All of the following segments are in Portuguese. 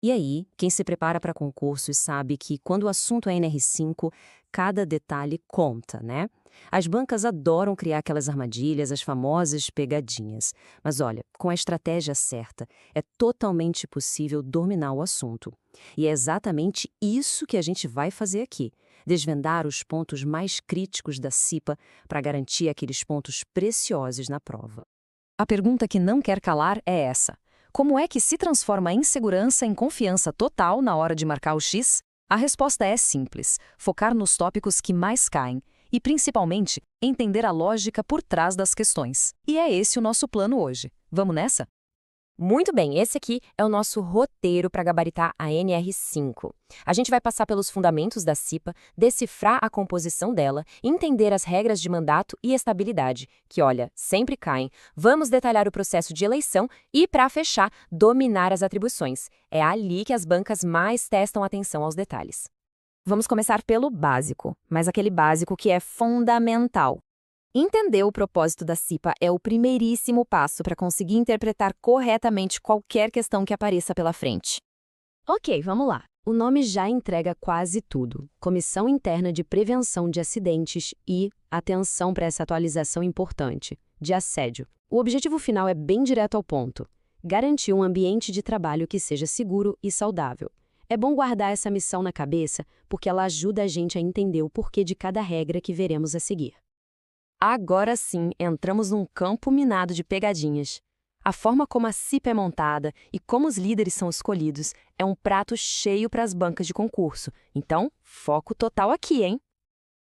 E aí, quem se prepara para concursos sabe que quando o assunto é NR5, cada detalhe conta, né? As bancas adoram criar aquelas armadilhas, as famosas pegadinhas. Mas olha, com a estratégia certa, é totalmente possível dominar o assunto. E é exatamente isso que a gente vai fazer aqui. Desvendar os pontos mais críticos da CIPA para garantir aqueles pontos preciosos na prova. A pergunta que não quer calar é essa: como é que se transforma a insegurança em confiança total na hora de marcar o X? A resposta é simples: focar nos tópicos que mais caem e, principalmente, entender a lógica por trás das questões. E é esse o nosso plano hoje. Vamos nessa? Muito bem, esse aqui é o nosso roteiro para gabaritar a NR5. A gente vai passar pelos fundamentos da CIPA, decifrar a composição dela, entender as regras de mandato e estabilidade, que, olha, sempre caem. Vamos detalhar o processo de eleição e, para fechar, dominar as atribuições. É ali que as bancas mais testam atenção aos detalhes. Vamos começar pelo básico, mas aquele básico que é fundamental. Entender o propósito da CIPA é o primeiríssimo passo para conseguir interpretar corretamente qualquer questão que apareça pela frente. Ok, vamos lá. O nome já entrega quase tudo. Comissão Interna de Prevenção de Acidentes e, atenção para essa atualização importante, de assédio. O objetivo final é bem direto ao ponto: garantir um ambiente de trabalho que seja seguro e saudável. É bom guardar essa missão na cabeça, porque ela ajuda a gente a entender o porquê de cada regra que veremos a seguir. Agora sim, entramos num campo minado de pegadinhas. A forma como a CIPA é montada e como os líderes são escolhidos é um prato cheio para as bancas de concurso. Então, foco total aqui, hein?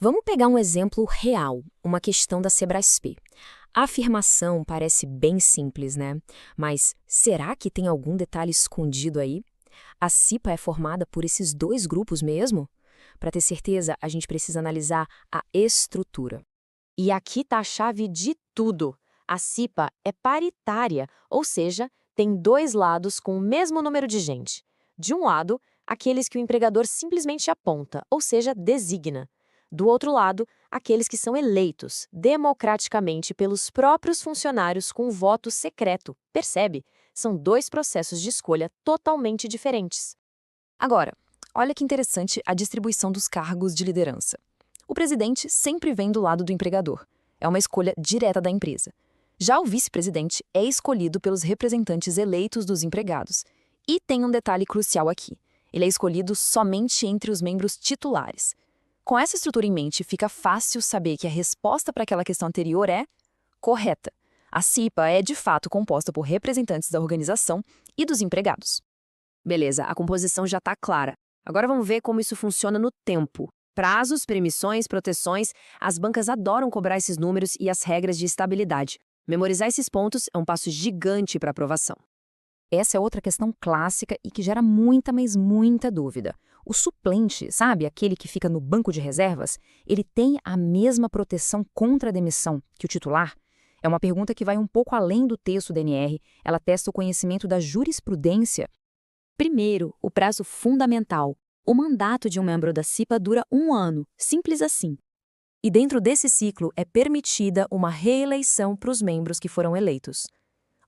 Vamos pegar um exemplo real, uma questão da Sebrasp. A afirmação parece bem simples, né? Mas será que tem algum detalhe escondido aí? A CIPA é formada por esses dois grupos mesmo? Para ter certeza, a gente precisa analisar a estrutura. E aqui está a chave de tudo. A CIPA é paritária, ou seja, tem dois lados com o mesmo número de gente. De um lado, aqueles que o empregador simplesmente aponta, ou seja, designa. Do outro lado, aqueles que são eleitos democraticamente pelos próprios funcionários com voto secreto. Percebe? São dois processos de escolha totalmente diferentes. Agora, olha que interessante a distribuição dos cargos de liderança. O presidente sempre vem do lado do empregador. É uma escolha direta da empresa. Já o vice-presidente é escolhido pelos representantes eleitos dos empregados. E tem um detalhe crucial aqui: ele é escolhido somente entre os membros titulares. Com essa estrutura em mente, fica fácil saber que a resposta para aquela questão anterior é correta. A CIPA é, de fato, composta por representantes da organização e dos empregados. Beleza, a composição já está clara. Agora vamos ver como isso funciona no tempo. Prazos, permissões, proteções, as bancas adoram cobrar esses números e as regras de estabilidade. Memorizar esses pontos é um passo gigante para aprovação. Essa é outra questão clássica e que gera muita, mas muita dúvida. O suplente, sabe, aquele que fica no banco de reservas, ele tem a mesma proteção contra a demissão que o titular? É uma pergunta que vai um pouco além do texto da NR, ela testa o conhecimento da jurisprudência. Primeiro, o prazo fundamental. O mandato de um membro da CIPA dura 1 ano, simples assim. E dentro desse ciclo é permitida uma reeleição para os membros que foram eleitos.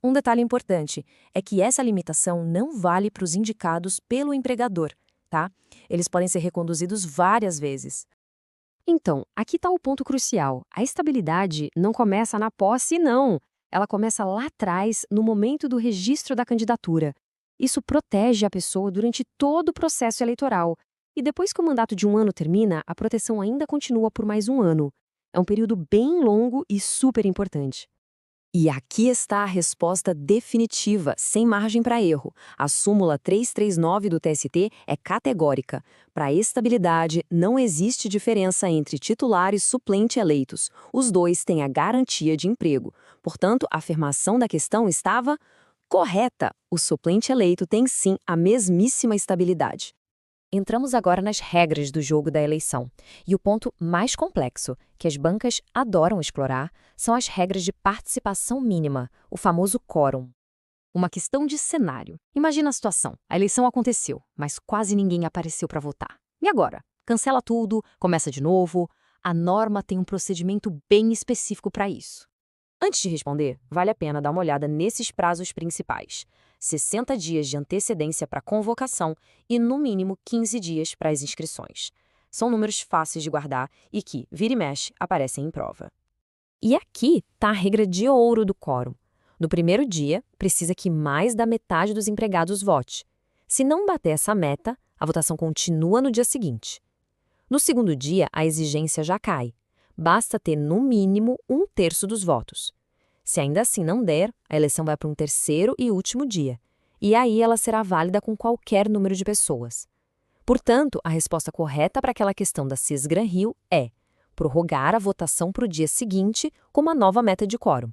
Um detalhe importante é que essa limitação não vale para os indicados pelo empregador, tá? Eles podem ser reconduzidos várias vezes. Então, aqui está o ponto crucial. A estabilidade não começa na posse, não. Ela começa lá atrás, no momento do registro da candidatura. Isso protege a pessoa durante todo o processo eleitoral. E depois que o mandato de 1 ano termina, a proteção ainda continua por mais 1 ano. É um período bem longo e super importante. E aqui está a resposta definitiva, sem margem para erro. A súmula 339 do TST é categórica. Para a estabilidade, não existe diferença entre titular e suplente eleitos. Os dois têm a garantia de emprego. Portanto, a afirmação da questão estava correta. O suplente eleito tem sim a mesmíssima estabilidade. Entramos agora nas regras do jogo da eleição. E o ponto mais complexo, que as bancas adoram explorar, são as regras de participação mínima, o famoso quórum. Uma questão de cenário. Imagina a situação. A eleição aconteceu, mas quase ninguém apareceu para votar. E agora? Cancela tudo, começa de novo. A norma tem um procedimento bem específico para isso. Antes de responder, vale a pena dar uma olhada nesses prazos principais: 60 dias de antecedência para convocação e, no mínimo, 15 dias para as inscrições. São números fáceis de guardar e que, vira e mexe, aparecem em prova. E aqui está a regra de ouro do quórum. No primeiro dia, precisa que mais da metade dos empregados vote. Se não bater essa meta, a votação continua no dia seguinte. No segundo dia, a exigência já cai. Basta ter, no mínimo, 1/3 dos votos. Se ainda assim não der, a eleição vai para um terceiro e último dia. E aí ela será válida com qualquer número de pessoas. Portanto, a resposta correta para aquela questão da Cisgran-Rio é prorrogar a votação para o dia seguinte com uma nova meta de quórum.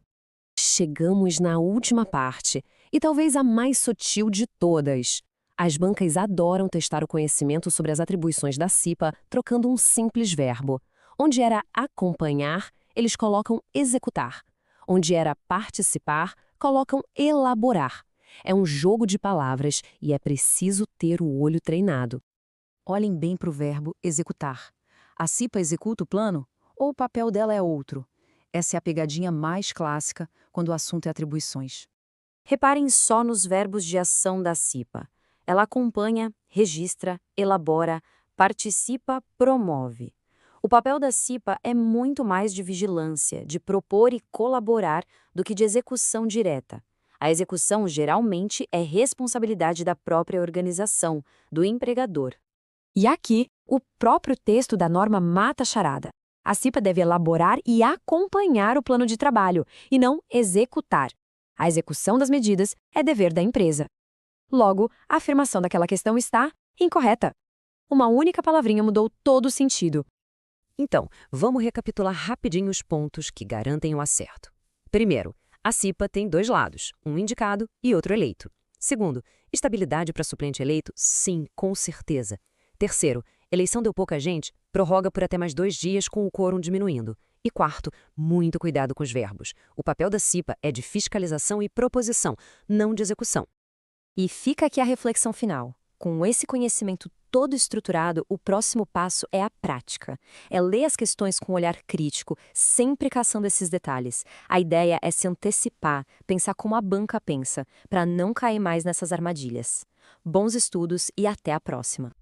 Chegamos na última parte, e talvez a mais sutil de todas. As bancas adoram testar o conhecimento sobre as atribuições da CIPA trocando um simples verbo. Onde era acompanhar, eles colocam executar. Onde era participar, colocam elaborar. É um jogo de palavras e é preciso ter o olho treinado. Olhem bem para o verbo executar. A CIPA executa o plano ou o papel dela é outro? Essa é a pegadinha mais clássica quando o assunto é atribuições. Reparem só nos verbos de ação da CIPA. Ela acompanha, registra, elabora, participa, promove. O papel da CIPA é muito mais de vigilância, de propor e colaborar, do que de execução direta. A execução, geralmente, é responsabilidade da própria organização, do empregador. E aqui, o próprio texto da norma mata a charada. A CIPA deve elaborar e acompanhar o plano de trabalho, e não executar. A execução das medidas é dever da empresa. Logo, a afirmação daquela questão está incorreta. Uma única palavrinha mudou todo o sentido. Então, vamos recapitular rapidinho os pontos que garantem o acerto. Primeiro, a CIPA tem 2 lados, um indicado e outro eleito. Segundo, estabilidade para suplente eleito? Sim, com certeza. Terceiro, eleição deu pouca gente? Prorroga por até mais 2 dias com o quórum diminuindo. E quarto, muito cuidado com os verbos. O papel da CIPA é de fiscalização e proposição, não de execução. E fica aqui a reflexão final. Com esse conhecimento todo estruturado, o próximo passo é a prática. É ler as questões com um olhar crítico, sempre caçando esses detalhes. A ideia é se antecipar, pensar como a banca pensa, para não cair mais nessas armadilhas. Bons estudos e até a próxima!